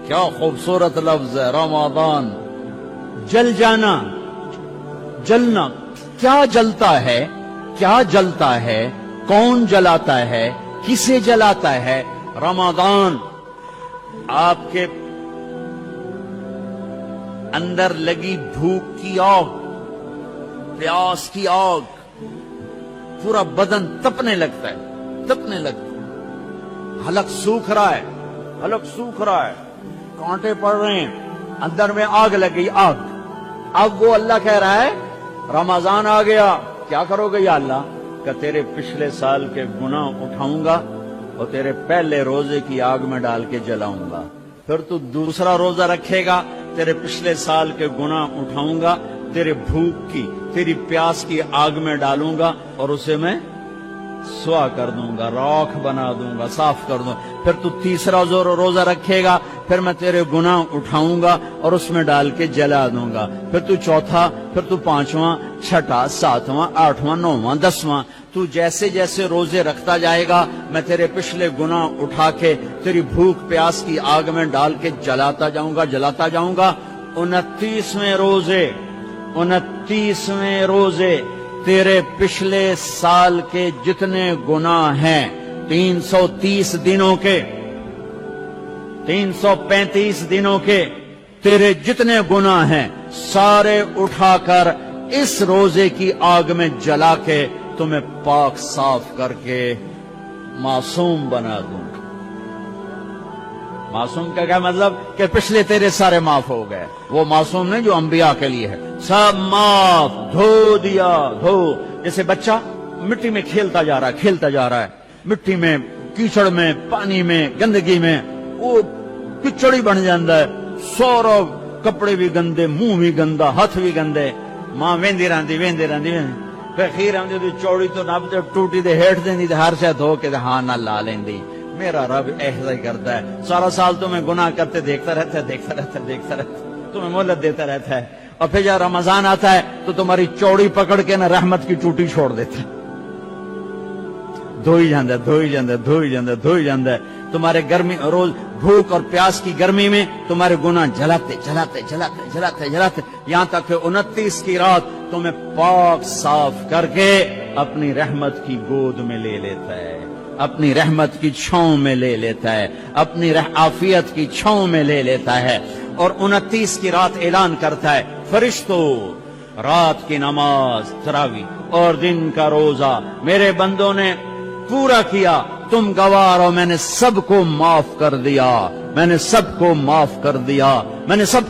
کیا خوبصورت لفظ ہے رمضان. جل جانا، جلنا. کیا جلتا ہے؟ کیا جلتا ہے؟ کون جلاتا ہے؟ کسے جلاتا ہے؟ رمضان. آپ کے اندر لگی بھوک کی آگ، پیاس کی آگ، پورا بدن تپنے لگتا ہے، تپنے لگتا ہے. حلق سوکھ رہا ہے، حلق سوکھ رہا ہے، کانٹے پڑ رہے ہیں، اندر میں آگ لگی، آگ. اب وہ اللہ کہہ رہا ہے رمضان آ گیا، کیا کرو گے یا اللہ؟ کہ تیرے پچھلے سال کے گناہ اٹھاؤں گا اور تیرے پہلے روزے کی آگ میں ڈال کے جلاؤں گا. پھر تو دوسرا روزہ رکھے گا، تیرے پچھلے سال کے گناہ اٹھاؤں گا، تیرے بھوک کی، تیری پیاس کی آگ میں ڈالوں گا اور اسے میں سوا کر دوں گا، راکھ بنا دوں گا، صاف کر دوں. پھر تو تیسرا روزہ رکھے گا، پھر میں تیرے گناہ اٹھاؤں گا اور اس میں ڈال کے جلا دوں گا. پھر تو چوتھا، پھر تو پانچواں، چھٹا، ساتواں، آٹھواں، نواں، دسواں. تو جیسے جیسے روزے رکھتا جائے گا میں تیرے پچھلے گناہ اٹھا کے تیری بھوک پیاس کی آگ میں ڈال کے جلاتا جاؤں گا، جلاتا جاؤں گا. 29ویں روزے تیرے پچھلے سال کے جتنے گناہ ہیں، 330 دنوں کے، 335 دنوں کے تیرے جتنے گناہ ہیں سارے اٹھا کر اس روزے کی آگ میں جلا کے تمہیں پاک صاف کر کے معصوم بنا دوں گا. معصوم کا کیا مطلب؟ کہ پچھلے تیرے سارے معاف ہو گئے. وہ معصوم نہیں جو انبیاء کے لیے ہے، سب معاف، دھو دیا، دھو. جیسے بچہ مٹی میں کھیلتا جا رہا ہے، مٹی میں، کیچڑ میں، پانی میں، گندگی میں، وہ کچڑی بن جاتا ہے، سارا کپڑے بھی گندے، منہ بھی گندا، ہاتھ بھی گندے. ماں ویندی رہندی پھر خیر آندی دی چوڑی تو نب تے ٹوٹی دے ہیٹھ دیندی تے ہر شے دھو کے ہاں نہ لا لیندی. میرا رب ایسا ہی کرتا ہے. سارا سال تمہیں گناہ کرتے دیکھتا رہتا ہے، تمہیں مہلت دیتا رہتا ہے، اور پھر جب رمضان آتا ہے تو تمہاری چوڑی پکڑ کے نہ رحمت کی ٹوٹی چھوڑ دیتا ہے. دھوئی جاندہ ہے. تمہارے گرمی روز بھوک اور پیاس کی گرمی میں تمہارے گناہ جلاتے یہاں تک کہ 29 کی رات تمہیں پاک صاف کر کے اپنی رحمت کی گود میں لے لیتا ہے، اپنی رحمت کی چھاؤں میں لے لیتا ہے، اپنی عافیت کی چھاؤں میں لے لیتا ہے. اور 29 کی رات اعلان کرتا ہے فرشتوں، رات کی نماز تراویح اور دن کا روزہ میرے بندوں نے پورا کیا، تم گوار ہو، میں نے سب کو معاف کر دیا، میں نے سب